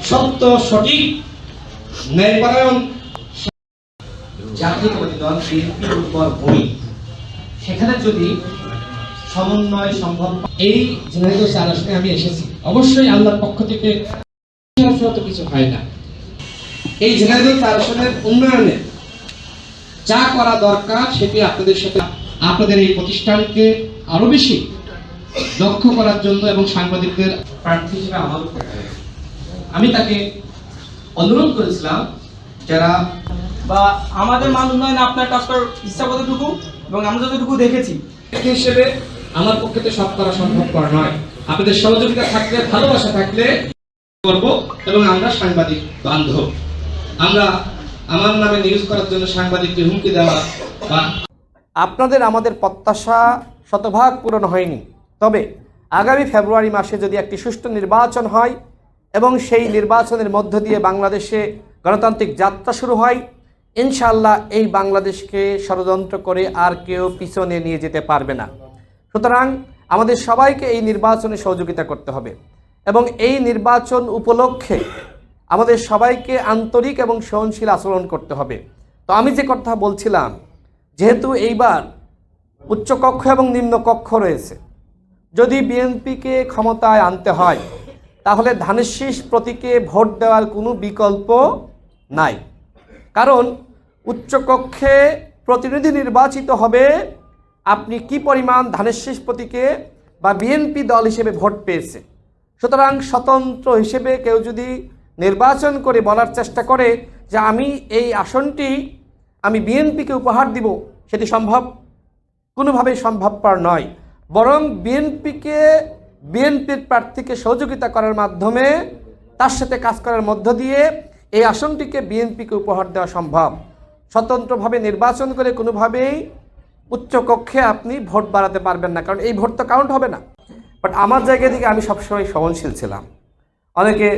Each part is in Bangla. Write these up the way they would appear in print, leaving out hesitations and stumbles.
সত্য সঠিক ন্যায়পরায়ণ জাতীয়তাবাদী দল বিএনপির উপর ভূমি, সেখানে যদি সমন্বয় সম্ভব। এই ঝিনাইদহ 4 আসনে আমি এসেছি, অবশ্যই আল্লাহর পক্ষ থেকে কিছু হয় না। এই ঝিনাইদহ 4 আসনের উন্নয়নে যা করা দরকার সেটি আপনাদের সাথে, আপনাদের এই প্রতিষ্ঠানকে আরো বেশি দক্ষ করার জন্য এবং সাংবাদিকদের প্রার্থী হিসেবে আমি তাকে অনুরোধ করেছিলাম যারা বা আমাদের মান উন্নয়নে আপনার কাজ করার ইচ্ছা কতটুকু এবং আমরা যতটুকু দেখেছি হিসেবে আমার পক্ষে তো সব করা সম্ভবপর নয়। আপনাদের সহযোগিতা থাকলে, ভালোবাসা থাকলে করব। এবং আমরা সাংবাদিক বান্ধব, আমরা আমার নামে নিউজ করার জন্য সাংবাদিককে হুমকি দেওয়া বা আপনাদের আমাদের প্রত্যাশা শতভাগ পূরণ হয়নি। তবে আগামী ফেব্রুয়ারি মাসে যদি একটি সুষ্ঠু নির্বাচন হয় এবং সেই নির্বাচনের মধ্য দিয়ে বাংলাদেশে গণতান্ত্রিক যাত্রা শুরু হয়, ইনশাআল্লাহ এই বাংলাদেশকে ষড়যন্ত্র করে আর কেউ পিছনে নিয়ে যেতে পারবে না। সুতরাং আমাদের সবাইকে এই নির্বাচনে সহযোগিতা করতে হবে এবং এই নির্বাচন উপলক্ষে আমাদের সবাইকে আন্তরিক এবং সহনশীল আচরণ করতে হবে। তো আমি যে কথা বলছিলাম, যেহেতু এইবার উচ্চকক্ষ এবং নিম্নকক্ষ রয়েছে, যদি বিএনপিকে ক্ষমতায় আনতে হয় তাহলে ধানের শীষ প্রতীকে ভোট দেওয়ার কোনো বিকল্প নাই। কারণ উচ্চকক্ষে প্রতিনিধি নির্বাচিত হবে আপনি কি পরিমাণ ধানের শীষ প্রতীকে বা বিএনপি দল হিসেবে ভোট পেয়েছে। সুতরাং স্বতন্ত্র হিসেবে কেউ যদি নির্বাচন করে বলার চেষ্টা করে যে আমি এই আসনটি আমি বিএনপিকে উপহার দিব, সেটি কোনোভাবেই সম্ভবপর নয়। বরং বিএনপির প্রার্থীকে সহযোগিতা করার মাধ্যমে, তার সাথে কাজ করার মধ্য দিয়ে এই আসনটিকে বিএনপিকে উপহার দেওয়া সম্ভব। স্বতন্ত্রভাবে নির্বাচন করে কোনোভাবেই উচ্চকক্ষে আপনি ভোট বাড়াতে পারবেন না, কারণ এই ভোট তো কাউন্ট হবে না। বাট আমার জায়গা থেকে আমি সবসময় সহনশীল ছিলাম। অনেকে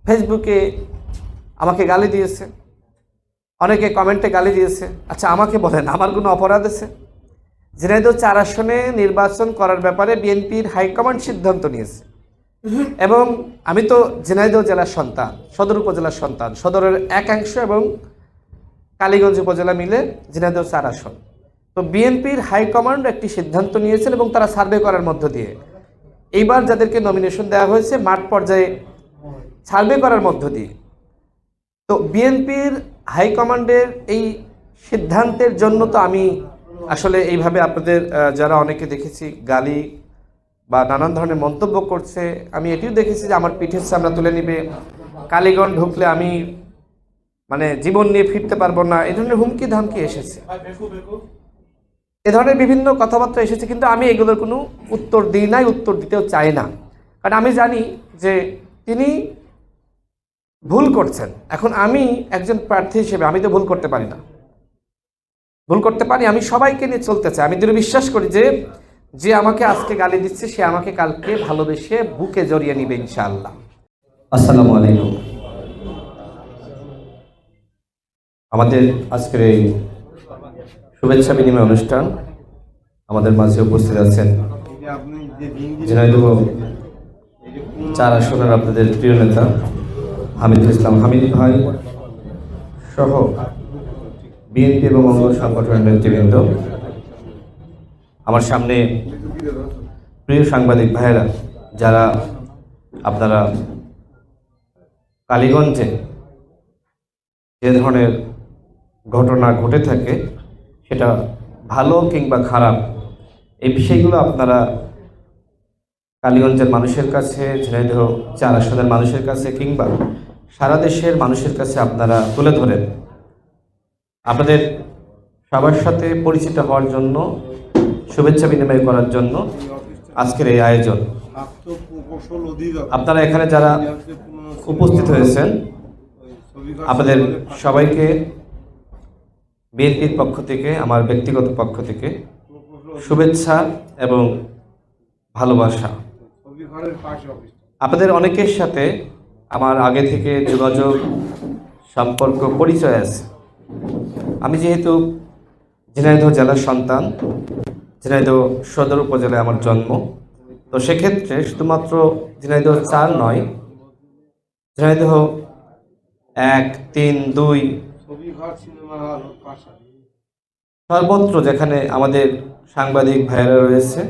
ফেসবুকে আমাকে গালি দিয়েছে, অনেকে কমেন্টে গালি দিয়েছে। আচ্ছা আমাকে বলেন, আমার কোনো অপরাধ আছে? ঝিনাইদহ 4 আসনে নির্বাচন করার ব্যাপারে বিএনপির হাইকমান্ড সিদ্ধান্ত নিয়েছে এবং আমি তো ঝিনাইদহ জেলার সন্তান, সদর উপজেলার সন্তান, সদরের একাংশ এবং কালীগঞ্জ উপজেলা মিলে ঝিনাইদহ 4 আসন। তো বিএনপির হাইকমান্ড একটি সিদ্ধান্ত নিয়েছেন এবং তারা সার্ভে করার মধ্য দিয়ে এইবার যাদেরকে নমিনেশন দেওয়া হয়েছে মাঠ পর্যায়ে সার্ভে করার মধ্য দিয়ে, তো বিএনপির হাইকমান্ডের এই সিদ্ধান্তের জন্য তো আমি আসলে এইভাবে আপনাদের যারা অনেকে দেখেছি গালি বা নানান ধরনের মন্তব্য করছে, আমি এটিও দেখেছি যে আমার পিঠের চামড়া তুলে নিবে, কালীগঞ্জ ঢুকলে আমি মানে জীবন নিয়ে ফিরতে পারবো না, এই ধরনের হুমকি ধামকি এসেছে, এ ধরনের বিভিন্ন কথাবার্তা এসেছে। কিন্তু আমি এগুলোর কোনো উত্তর দিই নাই, উত্তর দিতেও চাই না, কারণ আমি জানি যে তিনি ভুল করছেন। এখন আমি একজন প্রার্থী হিসেবে আমি তো ভুল করতে পারি না, আমি সবাইকে নিয়ে চলতে চাই। আমি দৃঢ় বিশ্বাস করি যে আমাকে আজকে গালি দিচ্ছে সে আমাকে কালকে ভালোবেসে বুকে জড়িয়ে নিবে ইনশাআল্লাহ। আসসালামু আলাইকুম। আমাদের আজকের এই শুভেচ্ছা বিনিময় অনুষ্ঠান, আমাদের মাঝে উপস্থিত আছেন ঝিনাইদহ 4 আসনের আপনাদের প্রিয় নেতা হামিদুল ইসলাম হামিদ ভাই সহ বিএনপি এবং অঙ্গ সংগঠনের নেতৃবৃন্দ, আমার সামনে প্রিয় সাংবাদিক ভাইয়েরা, যারা আপনারা কালীগঞ্জে যে ধরনের ঘটনা ঘটে থাকে সেটা ভালো কিংবা খারাপ, এই বিষয়গুলো আপনারা কালীগঞ্জের মানুষের কাছে, ঝিনাইদহ 4 আসনের মানুষের কাছে কিংবা সারা দেশের মানুষের কাছে আপনারা তুলে ধরেন। আপনাদের সবার সাথে পরিচিত হওয়ার জন্য, শুভেচ্ছা বিনিময় করার জন্য আজকের এই আয়োজন। আপনারা এখানে যারা উপস্থিত হয়েছেন আপনাদের সবাইকে বিএনপির পক্ষ থেকে, আমার ব্যক্তিগত পক্ষ থেকে শুভেচ্ছা এবং ভালোবাসা। আপনাদের অনেকের সাথে আমার আগে থেকে যোগাযোগ, সম্পর্ক, পরিচয় আছে। আমি যেহেতু ঝিনাইদহ জেলার সন্তান, ঝিনাইদহ সদর উপজেলায় আমার জন্ম। তো সেক্ষেত্রে শুধুমাত্র ঝিনাইদহ 4 নয়, ঝিনাইদহ 1, 3, 2 সর্বত্র যেখানে আমাদের সাংবাদিক ভাইয়েরা রয়েছে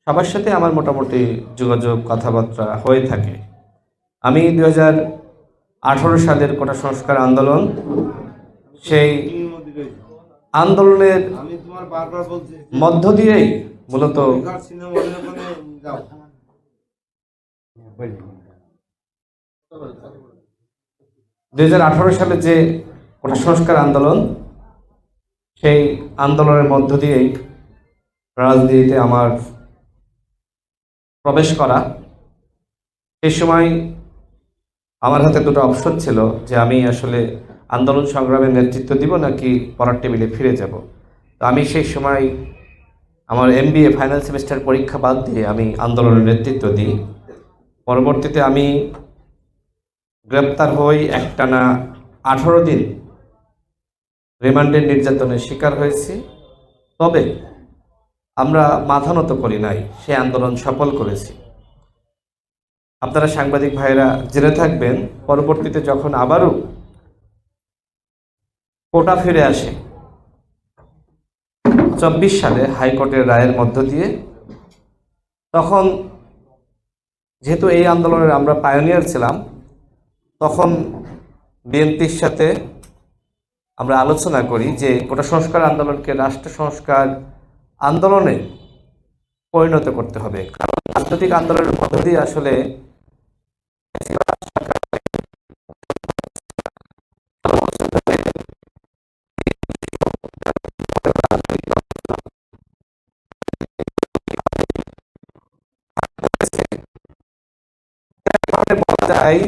সবার সাথে আমার মোটামুটি যোগাযোগ কথাবার্তা হয়ে থাকে। আমি 2018 সালের কোটা সংস্কার আন্দোলন, সেই আন্দোলনের মধ্য দিয়েই মূলত 2018 সালে যে কোটা সংস্কার আন্দোলন, সেই আন্দোলনের মধ্য দিয়েই রাজনীতিতে আমার প্রবেশ করা। সেই সময় আমার হাতে দুটো অপশন ছিল যে আমি আসলে আন্দোলন সংগ্রামের নেতৃত্ব দিব নাকি পড়ার টেবিলে ফিরে যাব। তো আমি সেই সময় আমার MBA ফাইনাল সেমিস্টার পরীক্ষা বাদ দিয়ে আমি আন্দোলনের নেতৃত্ব দিই। পরবর্তীতে আমি গ্রেপ্তার হই, একটানা 18 দিন রিমান্ডের নির্যাতনের শিকার হয়েছি। তবে আমরা মাথা নত করি নাই, সে আন্দোলন সফল করেছি। আপনারা সাংবাদিক ভাইরা জেনে থাকবেন, পরবর্তীতে যখন আবারও কোটা ফিরে আসে 24 সালে হাইকোর্টের রায়ের মধ্য দিয়ে, তখন যেহেতু এই আন্দোলনের আমরা পায়োনিয়ার ছিলাম, তখন বিএনপির সাথে আমরা আলোচনা করি যে কোটা সংস্কার আন্দোলনকে রাষ্ট্র সংস্কার আন্দোলনে পরিণত করতে হবে। কারণ রাজনৈতিক আন্দোলনের মধ্য দিয়ে আসলে বলা যায়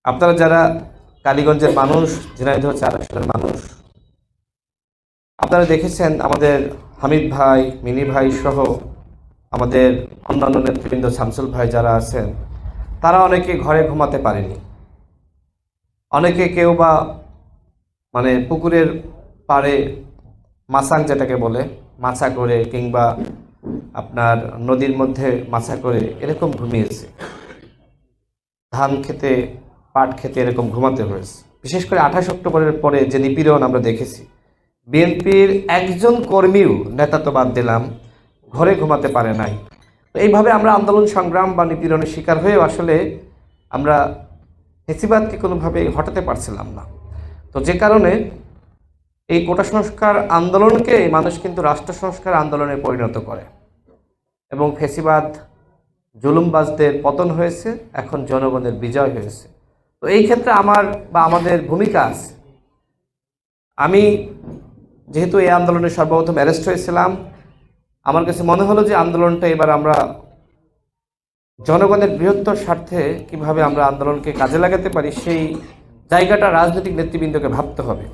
আপনারা যারা কালীগঞ্জের মানুষ, ঝিনাইদহ 4 আসনের মানুষ, আপনারা দেখেছেন আমাদের হামিদ ভাই, মিনি ভাই সহ আমাদের অন্যান্য নেতৃবৃন্দ, শামসুল ভাই যারা আছেন, তারা অনেকে ঘরে ঘুমাতে পারেনি। অনেকে কেউ বা মানে পুকুরের পাড়ে মাছাং যেটাকে বলে মাছা করে, কিংবা আপনার নদীর মধ্যে মাছা করে এরকম ঘুমিয়েছে। ধান খেতে, পাট খেতে এরকম ঘুমাতে হয়েছে। বিশেষ করে 28 অক্টোবরের পরে যে নিপীড়ন আমরা দেখেছি, বিএনপির একজন কর্মীও, নেতা তো বাদ দিলাম, ঘরে ঘুমাতে পারে নাই। তো এইভাবে আমরা আন্দোলন সংগ্রাম বা নিপীড়নের শিকার হয়েও আসলে আমরা ফ্যাসিবাদকে কোনোভাবে হটাতে পারছিলাম না। তো যে কারণে এই কোটা সংস্কার আন্দোলনকে মানুষ কিন্তু রাষ্ট্র সংস্কার আন্দোলনে পরিণত করে এবং ফ্যাসিবাদ জুলুমবাজদের পতন হয়েছে, এখন জনগণের বিজয় হয়েছে। তো এই ক্ষেত্রে আমার বা আমাদের ভূমিকা আছে। আমি যেহেতু এই আন্দোলনে সর্বপ্রথম অ্যারেস্ট হয়েছিলাম, আমার কাছে মনে হলো যে আন্দোলনটা এবার আমরা জনগণের বৃহত্তর স্বার্থে কিভাবে আমরা আন্দোলনকে কাজে লাগাতে পারি, সেই জায়গাটা রাজনৈতিক নেতৃবৃন্দকে ভাবতে হবে।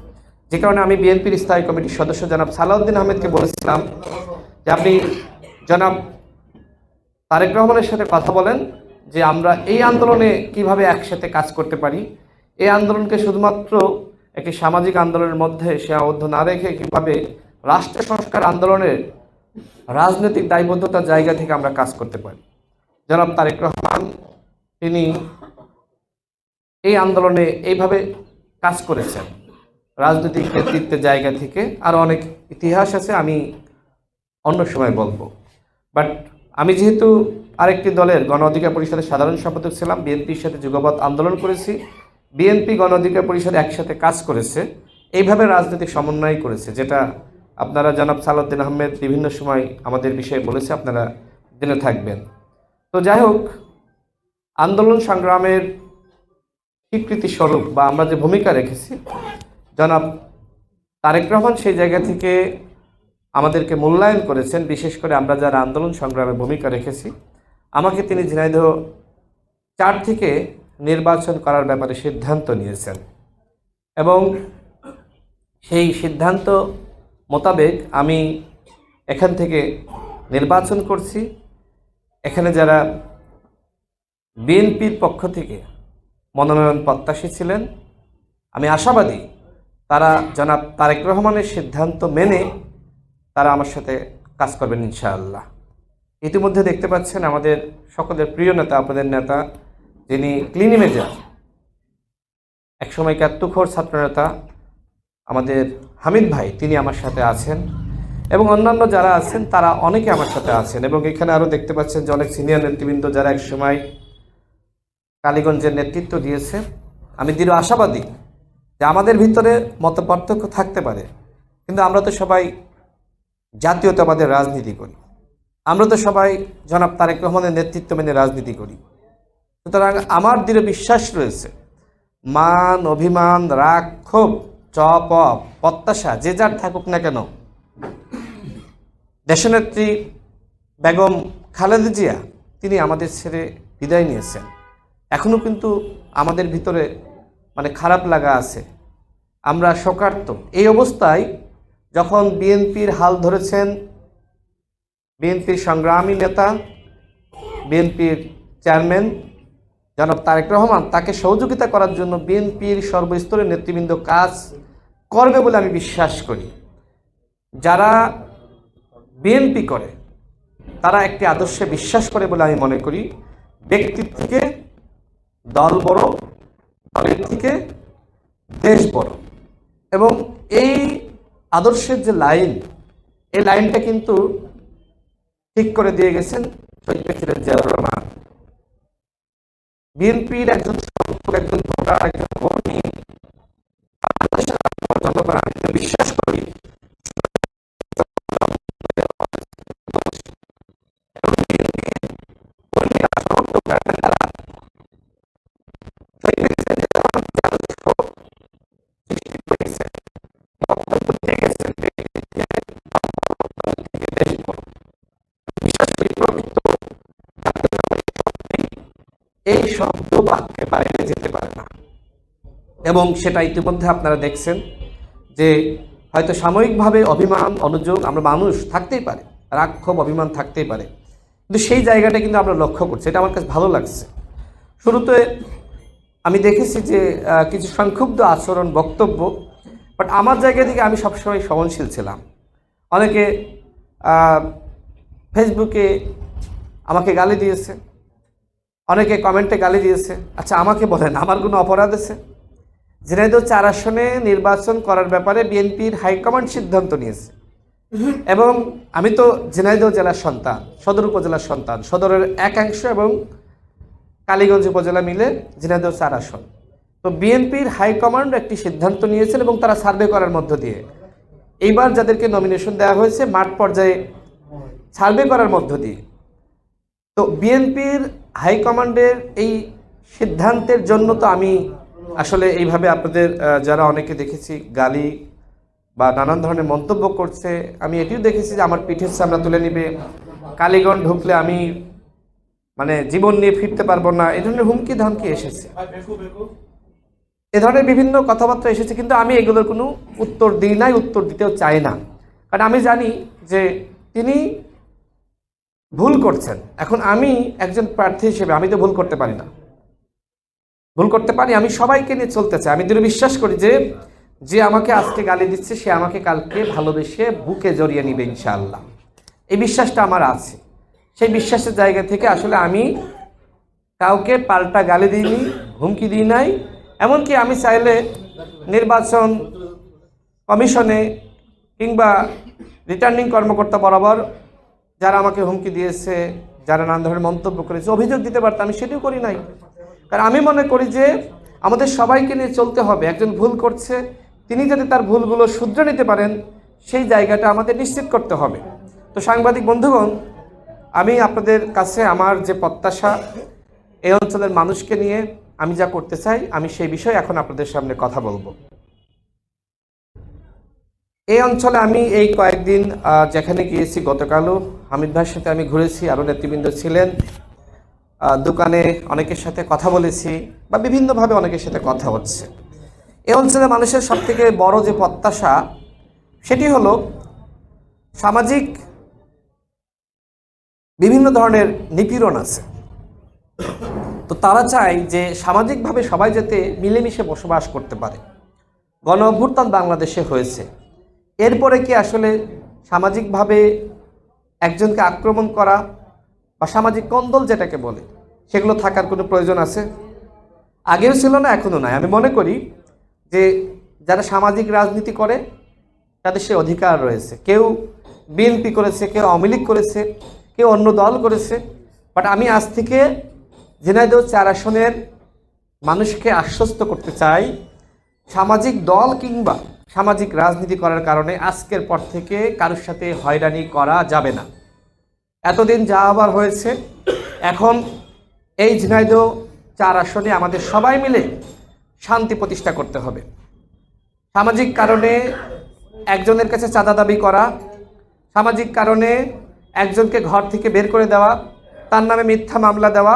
যে কারণে আমি বিএনপির স্থায়ী কমিটির সদস্য জনাব সালাউদ্দিন আহমেদকে বলেছিলাম যে আপনি জনাব তারেক রহমানের সাথে কথা বলেন যে আমরা এই আন্দোলনে কিভাবে একসাথে কাজ করতে পারি। এই আন্দোলনকে শুধুমাত্র একটি সামাজিক আন্দোলনের মধ্যে সীমাবদ্ধ না রেখে কিভাবে রাষ্ট্র সংস্কার আন্দোলনের রাজনৈতিক দায়বদ্ধতার জায়গা থেকে আমরা কাজ করতে পারি। জনাব তারেক রহমান তিনি এই আন্দোলনে এইভাবে কাজ করেছেন রাজনৈতিক নেতৃত্বের জায়গা থেকে। আরও অনেক ইতিহাস আছে, আমি অন্য সময় বলবো। বাট আমি যেহেতু আরেকটি দলের গণ অধিকার পরিষদের সাধারণ সম্পাদক ছিলাম, বিএনপির সাথে যুগপৎ আন্দোলন করেছি, বিএনপি গণ অধিকার পরিষদ একসাথে কাজ করেছে, এইভাবে রাজনৈতিক সমন্বয় করেছে, যেটা আপনারা জনাব সালাউদ্দিন আহমেদ বিভিন্ন সময় আমাদের বিষয়ে বলেছে, আপনারা জেনে থাকবেন। তো যাই হোক, আন্দোলন সংগ্রামের স্বীকৃতি স্বরূপ বা আমরা যে ভূমিকা রেখেছি, জনাব তারেক রহমান সেই জায়গা থেকে আমাদেরকে মূল্যায়ন করেছেন। বিশেষ করে আমরা যারা আন্দোলন সংগ্রামে ভূমিকা রেখেছি, আমাকে তিনি ঝিনাইদহ 4 থেকে নির্বাচন করার ব্যাপারে সিদ্ধান্ত নিয়েছেন এবং সেই সিদ্ধান্ত মোতাবেক আমি এখান থেকে নির্বাচন করছি এখানে যারা বিএনপির পক্ষ থেকে মনোনয়ন প্রত্যাশী ছিলেন, আমি আশাবাদী তারা জনাব তারেক রহমানের সিদ্ধান্ত মেনে তারা আমার সাথে কাজ করবেন ইনশাআল্লাহ। ইতিমধ্যে দেখতে পাচ্ছেন আমাদের সকলের প্রিয় নেতা, আপনাদের নেতা, যিনি ক্লিনি মেজর, একসময় তুখোড় ছাত্রনেতা আমাদের হামিদ ভাই, তিনি আমার সাথে আছেন এবং অন্যান্য যারা আছেন তারা অনেকে আমার সাথে আছেন। এবং এখানে আরও দেখতে পাচ্ছেন যে অনেক সিনিয়র নেতৃবৃন্দ যারা একসময় কালীগঞ্জের নেতৃত্ব দিয়েছে। আমি দৃঢ় আশাবাদী যে আমাদের ভিতরে মতপার্থক্য থাকতে পারে, কিন্তু আমরা তো সবাই জাতীয়তাবাদের রাজনীতি করি, আমরা তো সবাই জনাব তারেক রহমানের নেতৃত্ব মেনে রাজনীতি করি। সুতরাং আমার দৃঢ় বিশ্বাস রয়েছে, মান অভিমান রাগ ক্ষোভ চপ প্রত্যাশা যে যার থাকুক না কেন, দেশনেত্রী বেগম খালেদা জিয়া তিনি আমাদের ছেড়ে বিদায় নিয়েছেন। এখনও কিন্তু আমাদের ভিতরে খারাপ লাগা আছে, আমরা শোকার্ত। এই অবস্থায় যখন বিএনপির হাল ধরেছেন বিএনপির সংগ্রামী নেতা, বিএনপির চেয়ারম্যান জনাব তারেক রহমান, তাকে সহযোগিতা করার জন্য বিএনপির সর্বস্তরের নেতৃবৃন্দ কাজ করবে বলে আমি বিশ্বাস করি। যারা বিএনপি করে তারা একটি আদর্শে বিশ্বাস করে বলে আমি মনে করি। ব্যক্তির থেকে দল বড়, দলের থেকে দেশ বড়। এবং এই আদর্শের যে লাইন, এই লাইনটা কিন্তু ঠিক করে দিয়ে গেছেন শহীদ প্রেসিডেন্ট জিয়াউর রহমান। বিএনপির একজন একজন ভোটার, একজন কর্মী, জনগণ আমি বিশ্বাস করি এই শব্দ বাক্যে বাইরে যেতে পারে না। এবং সেটা ইতিমধ্যে আপনারা দেখছেন যে হয়তো সাময়িকভাবে অভিমান অনুযোগ আমরা মানুষ থাকতেই পারে, রাগ ক্ষোভ অভিমান থাকতেই পারে, কিন্তু সেই জায়গাটা কিন্তু আমরা লক্ষ্য করছি। এটা আমার কাছে ভালো লাগছে। শুরুতে আমি দেখেছি যে কিছু সংক্ষুব্ধ আচরণ বক্তব্য, বাট আমার জায়গা থেকে আমি সবসময় সহনশীল ছিলাম। অনেকে ফেসবুকে আমাকে গালি দিয়েছে, অনেকে কমেন্টে গালি দিয়েছে। আচ্ছা আমাকে বলেন, আমার কোনো অপরাধ আছে? ঝিনাইদহ 4 আসনে নির্বাচন করার ব্যাপারে বিএনপির হাইকমান্ড সিদ্ধান্ত নিয়েছে এবং আমি তো ঝিনাইদহ জেলার সন্তান, সদর উপজেলার সন্তান, সদরের একাংশ এবং কালীগঞ্জ উপজেলা মিলে ঝিনাইদহ 4 আসন। তো বিএনপির হাইকমান্ড একটি সিদ্ধান্ত নিয়েছেন এবং তারা সার্ভে করার মধ্য দিয়ে এইবার যাদেরকে নমিনেশন দেওয়া হয়েছে মাঠ পর্যায়ে সার্ভে করার মধ্য দিয়ে, তো বিএনপির হাইকমান্ডের এই সিদ্ধান্তের জন্য তো আমি আসলে এইভাবে আপনাদের যারা অনেকে দেখেছি গালি বা নানান ধরনের মন্তব্য করছে, আমি এটিও দেখেছি যে আমার পিঠের সামনে তুলে নিবে, কালীগঞ্জ ঢুকলে আমি জীবন নিয়ে ফিরতে পারবো না, এই ধরনের হুমকি ধামকি এসেছে, এ ধরনের বিভিন্ন কথাবার্তা এসেছে। কিন্তু আমি এগুলোর কোনো উত্তর দিই নাই, উত্তর দিতেও চাই না, কারণ আমি জানি যে তিনি ভুল করছেন। এখন আমি একজন প্রার্থী হিসেবে আমি তো ভুল করতে পারি না, ভুল করতে পারি, আমি সবাইকে নিয়ে চলতে চাই। আমি দৃঢ় বিশ্বাস করি যে যে আমাকে আজকে গালি দিচ্ছে সে আমাকে কালকে ভালোবেসে বুকে জড়িয়ে নিবে ইনশাআল্লাহ। এই বিশ্বাসটা আমার আছে। সেই বিশ্বাসের জায়গা থেকে আসলে আমি কাউকে পাল্টা গালি দিইনি, হুমকি দিই নাই। এমনকি আমি চাইলে নির্বাচন কমিশনে কিংবা রিটার্নিং কর্মকর্তা বরাবর যারা আমাকে হুমকি দিয়েছে, যারা নানা ধরনের মন্তব্য করেছে, অভিযোগ দিতে পারতাম, আমি সেটিও করি নাই। কারণ আমি মনে করি যে আমাদের সবাইকে নিয়ে চলতে হবে। একজন ভুল করছে, তিনি যাতে তার ভুলগুলো শুধরে নিতে পারেন সেই জায়গাটা আমাদের নিশ্চিত করতে হবে। তো সাংবাদিক বন্ধুগণ, আমি আপনাদের কাছে আমার যে প্রত্যাশা, এই অঞ্চলের মানুষকে নিয়ে আমি যা করতে চাই, আমি সেই বিষয়ে এখন আপনাদের সামনে কথা বলবো। এই অঞ্চলে আমি এই কয়েকদিন যেখানে গিয়েছি, গতকালও হামিদ ভাইয়ের সাথে আমি ঘুরেছি, আরও নেতৃবৃন্দ ছিলেন, দোকানে অনেকের সাথে কথা বলেছি বা বিভিন্নভাবে অনেকের সাথে কথা হচ্ছে। এই অঞ্চলের মানুষের সবথেকে বড় যে প্রত্যাশা সেটি হলো সামাজিক বিভিন্ন ধরনের নিপীড়ন আছে। তো তারা চায় যে সামাজিকভাবে সবাই যাতে মিলেমিশে বসবাস করতে পারে। গণ অভ্যুত্থান বাংলাদেশে হয়েছে, এরপরে কি আসলে সামাজিকভাবে একজনকে আক্রমণ করা বা সামাজিক কন্দল যেটাকে বলে সেগুলো থাকার কোনো প্রয়োজন আছে? আগেও ছিল না, এখনও নাই। আমি মনে করি যে যারা সামাজিক রাজনীতি করে তাদের সে অধিকার রয়েছে। কেউ বিএনপি করেছে, কেউ আওয়ামী লীগ করেছে, কেউ অন্য দল করেছে। বাট আমি আজ থেকে ঝিনাইদহ ৪ আসনের মানুষকে আশ্বস্ত করতে চাই, সামাজিক দল কিংবা সামাজিক রাজনীতি করার কারণে আজকের পর থেকে কারোর সাথে হয়রানি করা যাবে না। এতদিন যা আবার হয়েছে, এখন এই ঝিনাইদহ ৪ আসনে আমাদের সবাই মিলে শান্তি প্রতিষ্ঠা করতে হবে। সামাজিক কারণে একজনের কাছে চাঁদা দাবি করা, সামাজিক কারণে একজনকে ঘর থেকে বের করে দেওয়া, তার নামে মিথ্যা মামলা দেওয়া,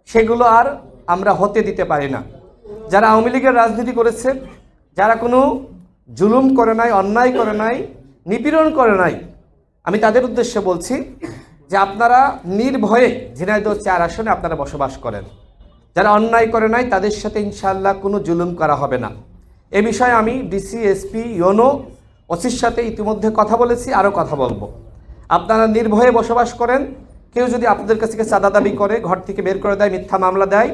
সেগুলো আর আমরা হতে দিতে পারি না। যারা আওয়ামী লীগের রাজনীতি করেছে, যারা কোনো জুলুম করে নাই, অন্যায় করে নাই, নিপীড়ন করে নাই, আমি তাদের উদ্দেশ্যে বলছি যে আপনারা নির্ভয়ে ঝিনাইদহ ৪ আসনে আপনারা বসবাস করেন। যারা অন্যায় করে নাই তাদের সাথে ইনশাআল্লাহ কোনো জুলুম করা হবে না। এ বিষয়ে আমি ডিসি, এসপি, ইউনো, ওসির সাথে ইতিমধ্যে কথা বলেছি, আরও কথা বলবো। আপনারা নির্ভয়ে বসবাস করেন। কেউ যদি আপনাদের কাছে চাঁদা দাবি করে, ঘর থেকে বের করে দেয়, মিথ্যা মামলা দেয়,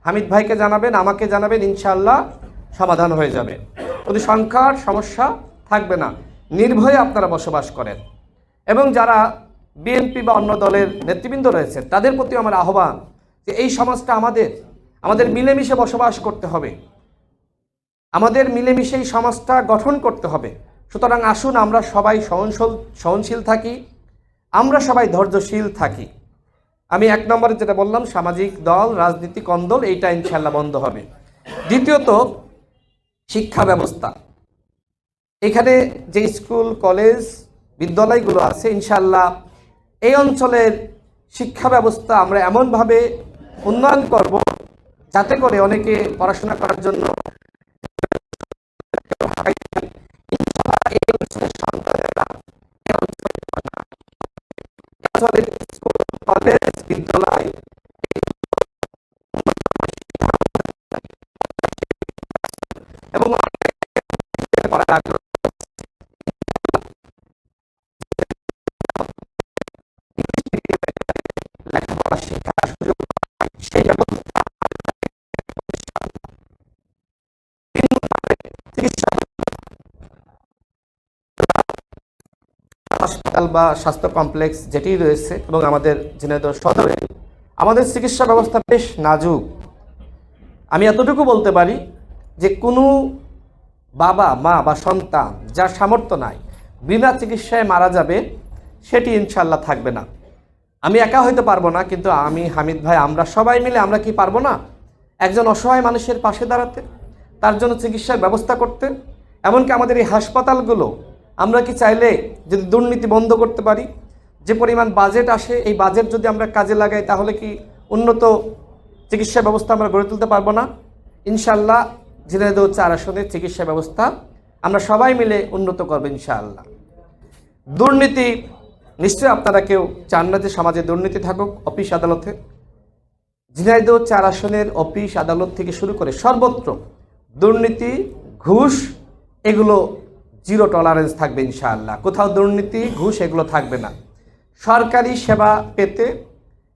হামিদ ভাইকে জানাবেন, আমাকে জানাবেন, ইনশাআল্লাহ সমাধান হয়ে যাবে। কোনো সংখ্যার সমস্যা থাকবে না। নির্ভয়ে আপনারা বসবাস করেন। এবং যারা বিএনপি বা অন্য দলের নেতৃবৃন্দ রয়েছে তাদের প্রতি আমার আহ্বান যে এই সমাজটা আমাদের মিলেমিশে বসবাস করতে হবে, আমাদের মিলেমিশে এই সমাজটা গঠন করতে হবে। সুতরাং আসুন আমরা সবাই সহনশীল থাকি, আমরা সবাই ধৈর্যশীল থাকি। আমি 1 নম্বরে যেটা বললাম, সামাজিক দল, রাজনীতি, কন্দল, এইটা ইনশাআল্লাহ বন্ধ হবে। দ্বিতীয়ত, শিক্ষা ব্যবস্থা। এখানে যে স্কুল, কলেজ, বিদ্যালয়গুলো আছে, ইনশাআল্লাহ এই অঞ্চলের শিক্ষা ব্যবস্থা আমরা এমনভাবে উন্নয়ন করব যাতে করে অনেকে পড়াশোনা করার জন্য স্কুল, কলেজ, বিদ্যালয় এবং লেখাপড়া শিক্ষার সুযোগ সেই ব্যবস্থা হাসপাতাল বা স্বাস্থ্য কমপ্লেক্স যেটি রয়েছে এবং আমাদের ঝিনাইদহ সদরে আমাদের চিকিৎসা ব্যবস্থা বেশ নাজুক। আমি এতটুকু বলতে পারি যে কোনো বাবা, মা বা সন্তান যার সামর্থ্য নাই, বিনা চিকিৎসায় মারা যাবে, সেটি ইনশাআল্লাহ থাকবে না। আমি একা হয়তো পারবো না, কিন্তু আমি, হামিদ ভাই, আমরা সবাই মিলে আমরা কি পারবো না একজন অসহায় মানুষের পাশে দাঁড়াতে, তার জন্য চিকিৎসার ব্যবস্থা করতে? এমনকি আমাদের এই হাসপাতালগুলো আমরা কি চাইলে যদি দুর্নীতি বন্ধ করতে পারি, যে পরিমাণ বাজেট আসে, এই বাজেট যদি আমরা কাজে লাগাই, তাহলে কি উন্নত চিকিৎসা ব্যবস্থা আমরা গড়ে তুলতে পারবো না? ইনশাআল্লাহ ঝিনাইদহ ৪ আসনের চিকিৎসা ব্যবস্থা আমরা সবাই মিলে উন্নত করবো ইনশাআল্লাহ। দুর্নীতি, নিশ্চয়ই আপনারা কেউ চান না যে সমাজে দুর্নীতি থাকুক। অফিস আদালতে, ঝিনাইদহ ৪ আসনের অফিস আদালত থেকে শুরু করে সর্বত্র দুর্নীতি, ঘুষ, এগুলো জিরো টলারেন্স থাকবে ইনশাআল্লাহ। কোথাও দুর্নীতি, ঘুষ এগুলো থাকবে না। সরকারি সেবা পেতে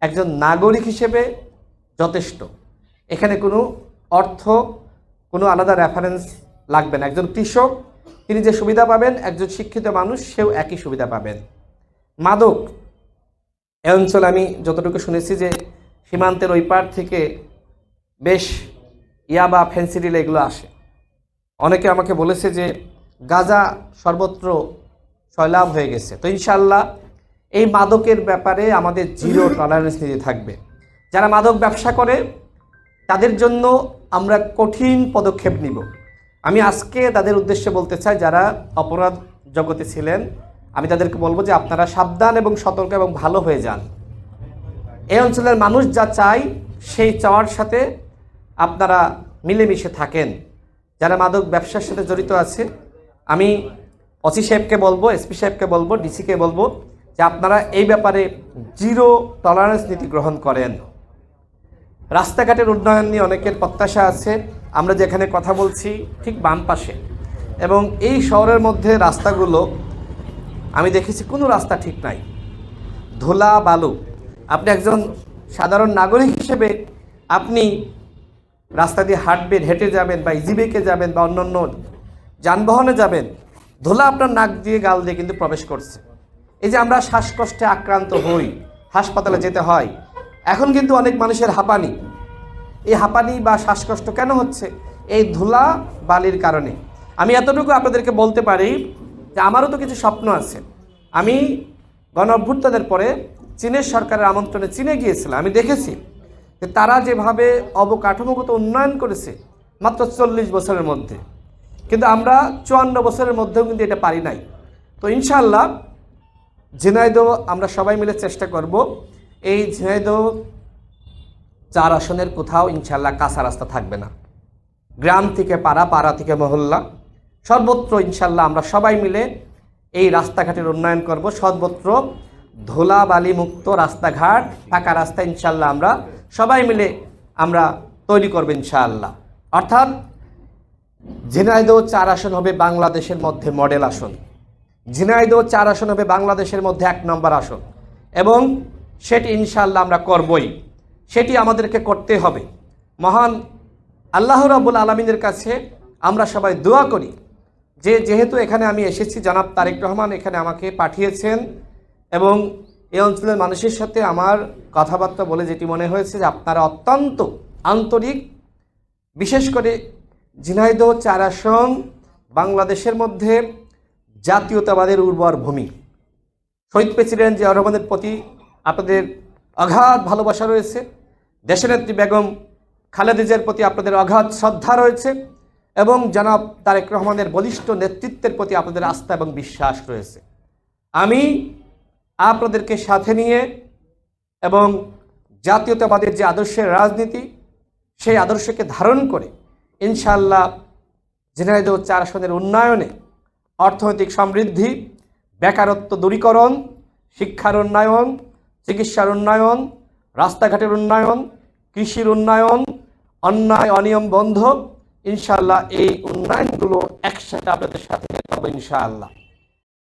একজন নাগরিক হিসেবে যথেষ্ট। এখানে কোনো অর্থ, কোনো আলাদা রেফারেন্স লাগবে না। একজন কৃষক, তিনি যে সুবিধা পাবেন, একজন শিক্ষিত মানুষ সেও একই সুবিধা পাবেন। মাদক, এ অঞ্চলে আমি যতটুকু শুনেছি যে সীমান্তের ওই পার থেকে বেশ ইয়াবা, ফেন্সিডিল এগুলো আসে। অনেকে আমাকে বলেছে যে গাঁজা সর্বত্র সয়লাভ হয়ে গেছে। তো ইনশাআল্লাহ এই মাদকের ব্যাপারে আমাদের জিরো টলারেন্স নীতি থাকবে। যারা মাদক ব্যবসা করে তাদের জন্য আমরা কঠিন পদক্ষেপ নিব। আমি আজকে তাদের উদ্দেশ্যে বলতে চাই, যারা অপরাধ জগতে ছিলেন, আমি তাদেরকে বলবো যে আপনারা সাবধান এবং সতর্ক এবং ভালো হয়ে যান। এই অঞ্চলের মানুষ যা চায় সেই চাওয়ার সাথে আপনারা মিলেমিশে থাকেন। যারা মাদক ব্যবসার সাথে জড়িত আছে, আমি ওসি সাহেবকে বলবো, এসপি সাহেবকে বলবো, ডিসিকে বলবো, যে আপনারা এই ব্যাপারে জিরো টলারেন্স নীতি গ্রহণ করেন। রাস্তাঘাটের উন্নয়ন নিয়ে অনেকের প্রত্যাশা আছে। আমরা যেখানে কথা বলছি ঠিক বাম পাশে, এবং এই শহরের মধ্যে রাস্তাগুলো আমি দেখেছি কোনো রাস্তা ঠিক নাই, ধুলা বালু। আপনি একজন সাধারণ নাগরিক হিসেবে আপনি রাস্তা দিয়ে হাঁটবেন, হেঁটে যাবেন বা ইজিবিকে যাবেন বা অন্যান্য যানবাহনে যাবেন, ধুলা আপনার নাক দিয়ে গাল দিয়ে কিন্তু প্রবেশ করছে। এই যে আমরা শ্বাসকষ্টে আক্রান্ত হই, হাসপাতালে যেতে হয়, এখন কিন্তু অনেক মানুষের হাঁপানি। এই হাঁপানি বা শ্বাসকষ্ট কেন হচ্ছে? এই ধুলা বালির কারণে। আমি এতটুকু আপনাদেরকে বলতে পারি যে আমারও তো কিছু স্বপ্ন আছে। আমি গণ অভ্যুত্থানের পরে চীনের সরকারের আমন্ত্রণে চীনে গিয়েছিলাম। আমি দেখেছি যে তারা যেভাবে অবকাঠামোগত উন্নয়ন করেছে মাত্র 40 বছরের মধ্যে, কিন্তু আমরা 54 বছরের মধ্যেও কিন্তু এটা পারি নাই। তো ইনশাআল্লাহ ঝিনাইদহ আমরা সবাই মিলে চেষ্টা করব এই ঝিনাইদহ 4 আসনের কোথাও ইনশাআল্লাহ কাঁচা রাস্তা থাকবে না। গ্রাম থেকে পাড়া, পাড়া থেকে মহল্লা, সর্বত্র ইনশাআল্লাহ আমরা সবাই মিলে এই রাস্তাঘাটের উন্নয়ন করব। সর্বত্র ধুলা বালি মুক্ত রাস্তাঘাট, পাকা রাস্তা ইনশাআল্লাহ আমরা সবাই মিলে আমরা তৈরি করব ইনশাআল্লাহ। অর্থাৎ ঝিনাইদহ 4 আসন হবে বাংলাদেশের মধ্যে মডেল আসন। ঝিনাইদহ 4 আসন হবে বাংলাদেশের মধ্যে 1 নম্বর আসন, এবং সেটি ইনশাআল্লাহ আমরা করবই। সেটি আমাদেরকে করতে হবে। মহান আল্লাহ রাব্বুল আলামিনের কাছে আমরা সবাই দোয়া করি যে যেহেতু এখানে আমি এসেছি, জনাব তারেক রহমান এখানে আমাকে পাঠিয়েছেন, এবং এই অঞ্চলের মানুষের সাথে আমার কথাবার্তা বলে যেটি মনে হয়েছে যে আপনারা অত্যন্ত আন্তরিক। বিশেষ করে ঝিনাইদহ 4 আসন বাংলাদেশের মধ্যে জাতীয়তাবাদের উর্বর ভূমি। শহীদ প্রেসিডেন্ট জিয়াউর রহমানের প্রতি আপনাদের অগাধ ভালোবাসা রয়েছে, দেশনেত্রী বেগম খালেদা জিয়ার প্রতি আপনাদের অগাধ শ্রদ্ধা রয়েছে, এবং জনাব তারেক রহমানের বলিষ্ঠ নেতৃত্বের প্রতি আপনাদের আস্থা এবং বিশ্বাস রয়েছে। আমি আপনাদেরকে সাথে নিয়ে এবং জাতীয়তাবাদের যে আদর্শের রাজনীতি, সেই আদর্শকে ধারণ করে ইনশাআল্লাহ ঝিনাইদহ 4 আসনের উন্নয়নে, অর্থনৈতিক সমৃদ্ধি, বেকারত্ব দূরীকরণ, শিক্ষার উন্নয়ন, চিকিৎসার উন্নয়ন, রাস্তাঘাটের উন্নয়ন, কৃষির উন্নয়ন, অন্যায় অনিয়ম বন্ধ, ইনশাআল্লাহ এই উন্নয়নগুলো একসাথে আপনাদের সাথে হবে ইনশাআল্লাহ।